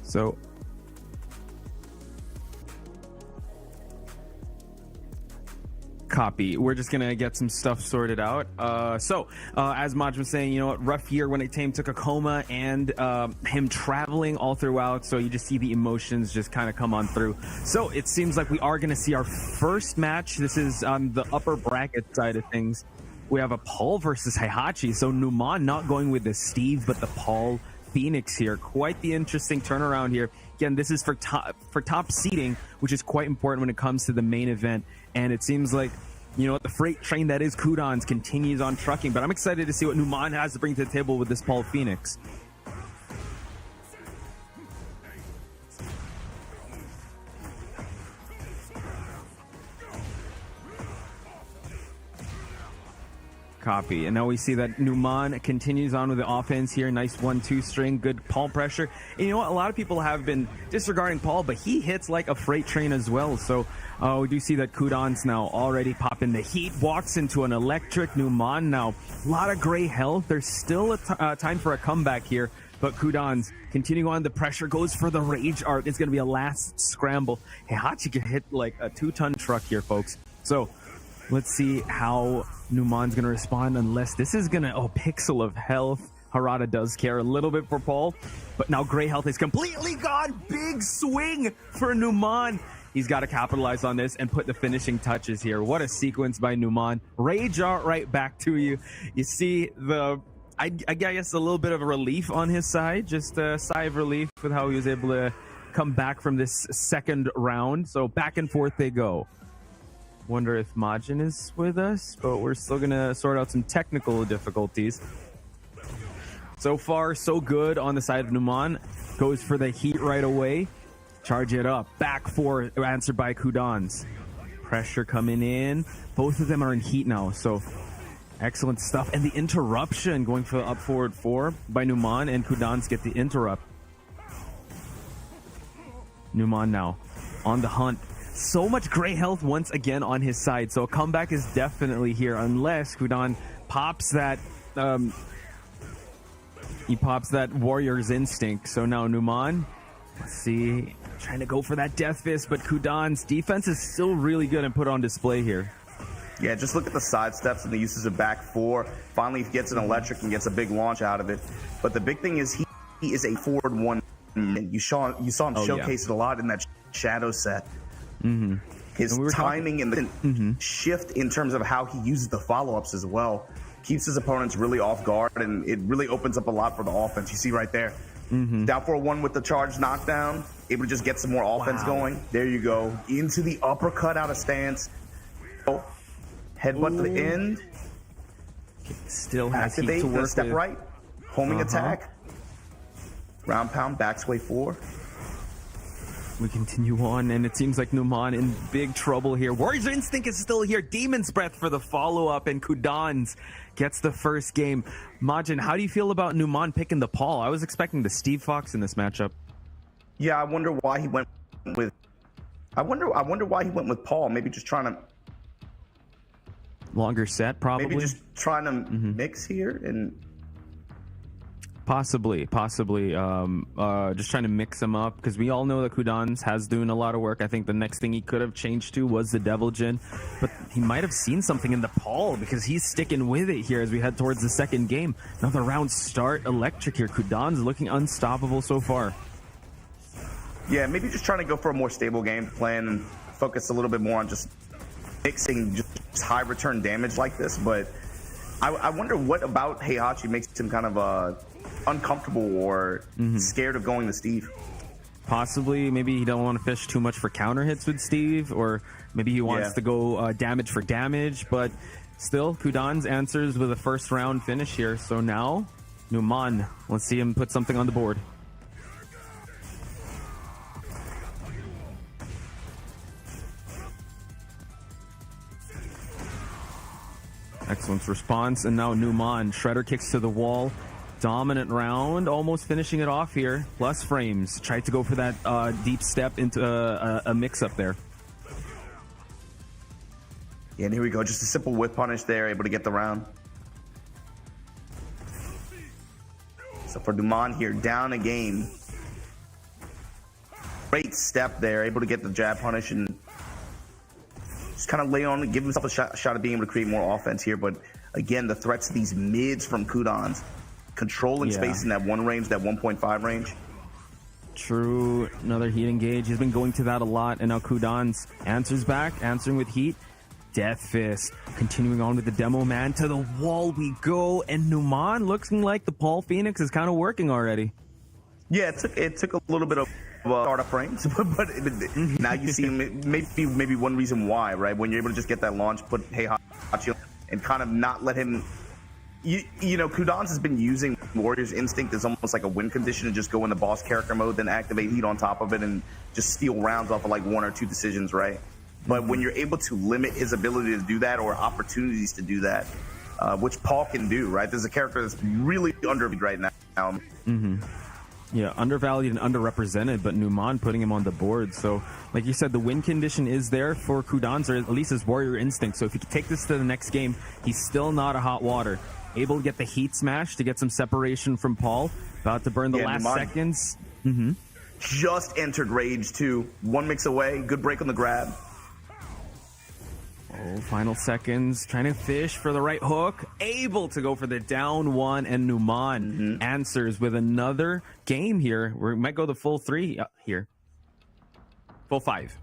So copy. We're just gonna get some stuff sorted out. As Maj was saying, you know what, rough year when it came to Kakoma and him traveling all throughout, so you just see the emotions just kind of come on through. So it seems like we are gonna see our first match. This is on the upper bracket side of things. We have a Paul versus Heihachi. So Numan not going with the Steve but the Paul Phoenix here. Quite the interesting turnaround here. Again, this is for top seeding, which is quite important when it comes to the main event. And it seems like, you know what, the freight train that is Qudans continues on trucking. But I'm excited to see what Numan has to bring to the table with this Paul Phoenix. Copy. And now we see that Numan continues on with the offense here. Nice 1-2 string, good Paul pressure. And you know what? A lot of people have been disregarding Paul, but he hits like a freight train as well. So we do see that Qudans now already popping the heat, walks into an electric. Numan now, a lot of gray health. There's still a time for a comeback here, but Qudans continuing on. The pressure goes for the rage art. It's going to be a last scramble. Heihachi can hit like a 2-ton truck here, folks. So let's see how Numan's going to respond, unless this is going to... Oh, pixel of health. Harada does care a little bit for Paul, but now gray health is completely gone. Big swing for Numan. He's got to capitalize on this and put the finishing touches here. What a sequence by Numan. Rage art right back to you. You see the... I guess a little bit of a relief on his side. Just a sigh of relief with how he was able to come back from this second round. So back and forth they go. Wonder if Majin is with us, but we're still gonna sort out some technical difficulties. So far, so good on the side of Numan. Goes for the heat right away. Charge it up. Back four, answered by Qudans. Pressure coming in. Both of them are in heat now, so excellent stuff. And the interruption going for the up forward 4 by Numan, and Qudans get the interrupt. Numan now on the hunt. So much gray health once again on his side, so a comeback is definitely here, unless Qudan pops that he pops that warrior's instinct. So now Numan, let's see, trying to go for that death fist, but Qudan's defense is still really good and put on display here. Yeah, just look at the side steps and the uses of back 4. Finally he gets an electric and gets a big launch out of it. But the big thing is he is a forward 1. You saw him showcase it a lot in that shadow set. Mm-hmm. His timing and the shift in terms of how he uses the follow-ups as well keeps his opponents really off guard, and it really opens up a lot for the offense. You see right there. Down for a 1 with the charge knockdown, able to just get some more offense going. There you go. Into the uppercut out of stance. Oh, headbutt to the end. Still has heat activate to work the step with. right. Homing attack. Round pound, backsway 4. We continue on, and it seems like Numan in big trouble here. Warrior's Instinct is still here. Demon's Breath for the follow-up, and Qudans gets the first game. Majin, how do you feel about Numan picking the Paul? I was expecting the Steve Fox in this matchup. Yeah, I wonder why he went with... I wonder why he went with Paul. Maybe just trying to... Longer set, probably? Maybe just trying to mix here and... Possibly. Just trying to mix them up, because we all know that Qudans has doing a lot of work. I think the next thing he could have changed to was the Devil Jin, but he might have seen something in the Paul, because he's sticking with it here as we head towards the second game. Another round start, electric here. Qudans looking unstoppable so far. Yeah, maybe just trying to go for a more stable game plan and focus a little bit more on just mixing just high return damage like this. But I wonder what about Heihachi makes him kind of uncomfortable or scared of going to Steve. Possibly, maybe he don't want to fish too much for counter hits with Steve, or maybe he wants to go damage for damage, but still, Qudans answers with a first round finish here. So now, Numan, let's see him put something on the board. Excellent response, and now Numan, Shredder kicks to the wall. Dominant round, almost finishing it off here. Plus frames. Tried to go for that deep step into a mix-up there. Yeah, and here we go. Just a simple whip punish there, able to get the round. So for Numan here, down a game. great step there, able to get the jab punish and just kind of lay on, give himself a shot at being able to create more offense here. But again, the threats to these mids from Qudans, controlling space in that 1 range, that 1.5 range. True. Another heat engage. He's been going to that a lot, and now Qudans answers back, answering with heat. Death Fist. Continuing on with the demo man. To the wall we go, and Numan looking like the Paul Phoenix is kind of working already. Yeah, it took a little bit of startup frames, but now you see maybe one reason why, right? When you're able to just get that launch, put Heihachi and kind of not let him. You know, Qudans has been using Warrior's Instinct as almost like a win condition and just go into boss character mode, then activate heat on top of it and just steal rounds off of like 1 or 2 decisions, right? But when you're able to limit his ability to do that or opportunities to do that, which Paul can do, right? There's a character that's really undervalued right now. Yeah, undervalued and underrepresented, but Numan putting him on the board. So, like you said, the win condition is there for Qudans, or at least his Warrior Instinct. So if he can take this to the next game, he's still not a hot water. Able to get the heat smash to get some separation from Paul. About to burn the last Numan seconds. Just entered Rage 2. 1 mix away. Good break on the grab. Oh, final seconds. Trying to fish for the right hook. Able to go for the down 1, and Numan answers with another game here. We might go the full 3 here. Full 5.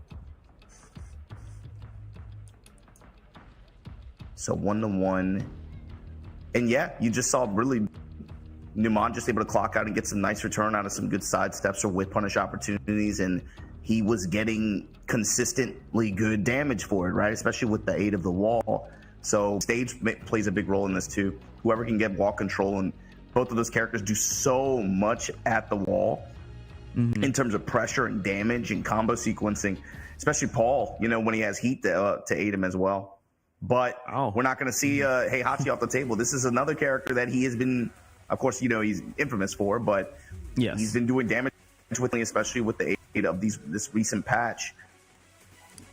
So 1-1. And yeah, you just saw really Numan just able to clock out and get some nice return out of some good side steps or whip punish opportunities, and he was getting consistently good damage for it, right? Especially with the aid of the wall. So stage plays a big role in this too. Whoever can get wall control, and both of those characters do so much at the wall in terms of pressure and damage and combo sequencing, especially Paul, you know, when he has heat to aid him as well. But we're not going to see Heihachi off the table. This is another character that he has been, of course, you know, he's infamous for, but he's been doing damage with me, especially with the aid of this recent patch.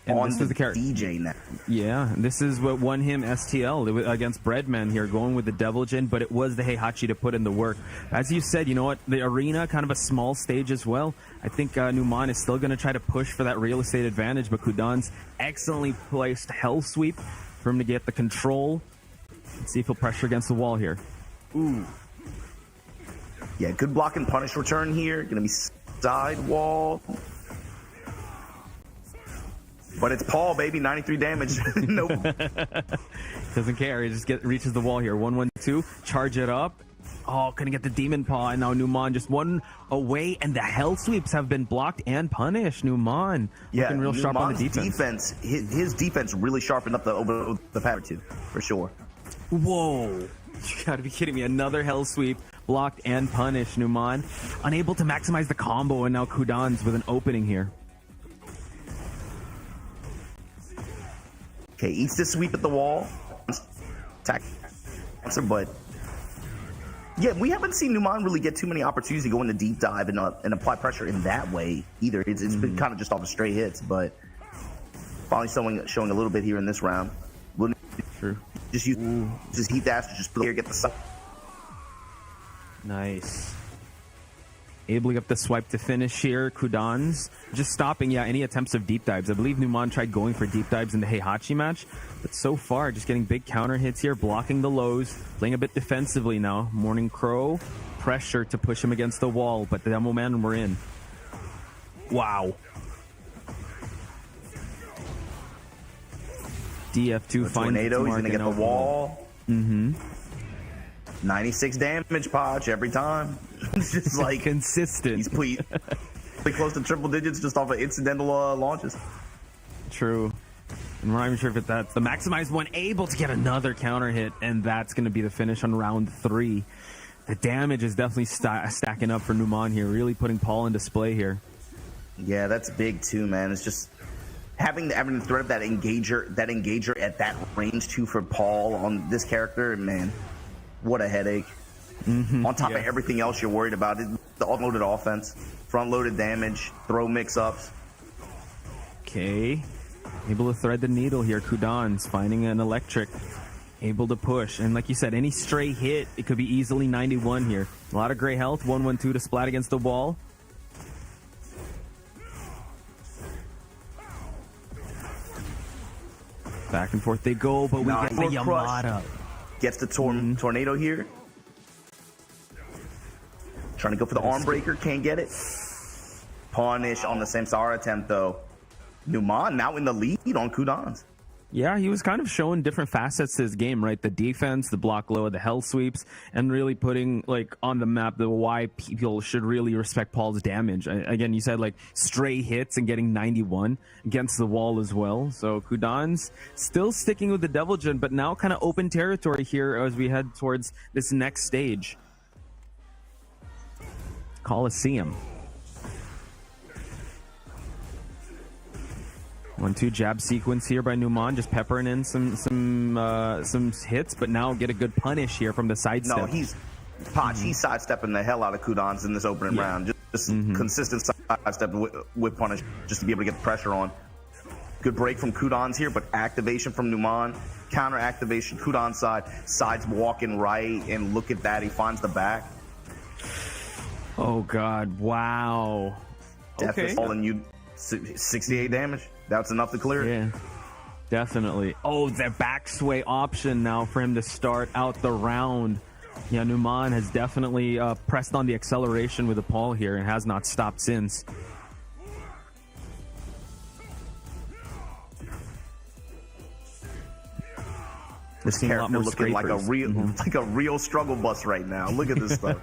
And on the DJ now. Yeah, this is what won him STL against Breadman here, going with the Devil Jin, but it was the Heihachi to put in the work. As you said, you know what, the arena, kind of a small stage as well. I think Numan is still going to try to push for that real estate advantage, but Qudans excellently placed Hell Sweep for him to get the control. Let's see if he'll pressure against the wall here. Ooh. Yeah, good block and punish return here. Going to be side wall. But it's Paul, baby. 93 damage. Nope. Doesn't care. He just reaches the wall here. 1-1-2. Charge it up. Oh, couldn't get the Demon Paw. And now Numan just 1 away. And the Hell Sweeps have been blocked and punished. Numan looking real sharp on the defense. His defense really sharpened up over the pattern too, for sure. Whoa. You gotta be kidding me. Another Hell Sweep. Blocked and punished. Numan unable to maximize the combo. And now Qudans with an opening here. Okay, eats this sweep at the wall. Attack answer, but yeah, we haven't seen Numan really get too many opportunities to go into deep dive and apply pressure in that way either. It's been kind of just off of straight hits, but finally showing a little bit here in this round. True. Just heat dash to just get the side. Nice. Able to get the swipe to finish here. Qudans just stopping, any attempts of deep dives. I believe Numan tried going for deep dives in the Heihachi match, but so far just getting big counter hits here, blocking the lows, playing a bit defensively now. Morning Crow, pressure to push him against the wall, but the demo man, we're in. Wow. DF2 finds tornado, he's gonna get the wall. 96 damage, Podge, every time. It's just like consistent. He's pretty close to triple digits just off of incidental launches. True. And we're not even sure if that's the maximized one. Able to get another counter hit, and that's going to be the finish on round 3. The damage is definitely stacking up for Numan here, really putting Paul in display here. Yeah, that's big too, man. It's just having the threat of that engager at that range too for Paul on this character, man. What a headache. On top of everything else you're worried about, the unloaded offense, front-loaded damage, throw mix-ups. Okay. Able to thread the needle here. Qudans finding an electric. Able to push. And like you said, any stray hit, it could be easily 91 here. A lot of gray health. 1-1-2 to splat against the wall. Back and forth they go, but we get the Yamada. Gets the tornado here. Trying to go for the arm breaker, can't get it. Punish on the Samsara attempt though. Numan now in the lead on Qudans. Yeah, he was kind of showing different facets to his game, right? The defense, the block low, the hell sweeps, and really putting like on the map the why people should really respect Paul's damage. Again, you said like stray hits and getting 91 against the wall as well. So Qudans still sticking with the Devil Jin, but now kind of open territory here as we head towards this next stage. Coliseum. 1-2 jab sequence here by Numan, just peppering in some hits, but now get a good punish here from the sidestep. No, he's sidestepping the hell out of Qudans in this opening round. Just consistent sidestep with punish, just to be able to get the pressure on. Good break from Qudans here, but activation from Numan. Counter activation, Qudans side. Side's walking right, and look at that, he finds the back. Oh God! Wow. Death is falling you 68 damage. That's enough to clear it. Yeah, definitely. Oh, the back sway option now for him to start out the round. Yeah, Numan has definitely pressed on the acceleration with the Paul here and has not stopped since. This character looking like a real struggle bus right now. Look at this stuff.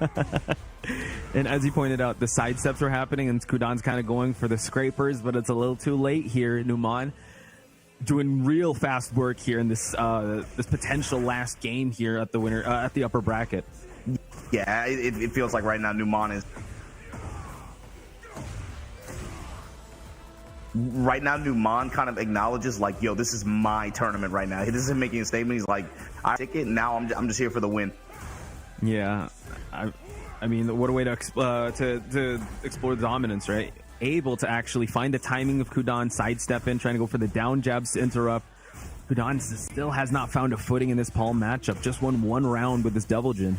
And as you pointed out, the sidesteps are happening, and Qudans kind of going for the scrapers, but it's a little too late here. Numan doing real fast work here in this this potential last game here at the winner at the upper bracket. Yeah, it feels like right now Numan is. Right now, Numan kind of acknowledges like, yo, this is my tournament right now. He isn't making a statement. He's like, I take it. Now I'm just here for the win. Yeah, I mean, what a way to explore the dominance, right? Able to actually find the timing of Qudans, sidestep in, trying to go for the down jabs to interrupt. Qudans still has not found a footing in this Paul matchup. Just won one round with this Devil Jin.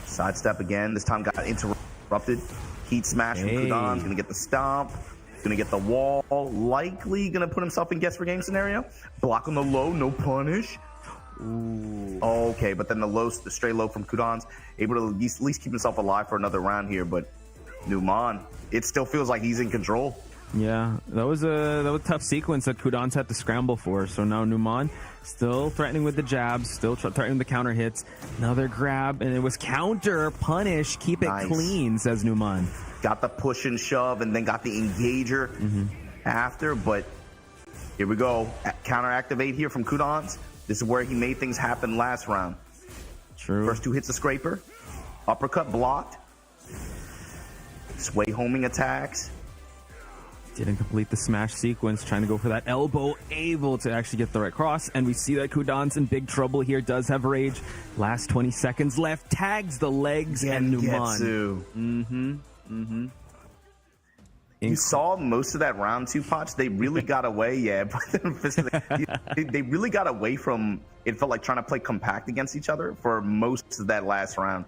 Sidestep again. This time got interrupted. Heat smash from Qudans. Gonna get the stomp. Gonna get the wall. Likely gonna put himself in guess for game scenario. Block on the low. No punish. Ooh. Okay, but then the stray low from Qudans, able to at least keep himself alive for another round here. But Numan, it still feels like he's in control. Yeah, that was a tough sequence that Qudans had to scramble for. So now Numan still threatening with the jabs, still threatening the counter hits. Another grab, and it was counter punish. Keep it clean, says Numan. Got the push and shove, and then got the engager after. But here we go, counter activate here from Qudans. This is where he made things happen last round. True. First two hits the scraper, uppercut blocked, sway homing attacks. Didn't complete the smash sequence, trying to go for that elbow, able to actually get the right cross, and we see that Qudans in big trouble here, does have rage. Last 20 seconds left, tags the legs, and Numan. You saw most of that round two, Potch. They really got away, but they really got away from, it felt like trying to play compact against each other for most of that last round.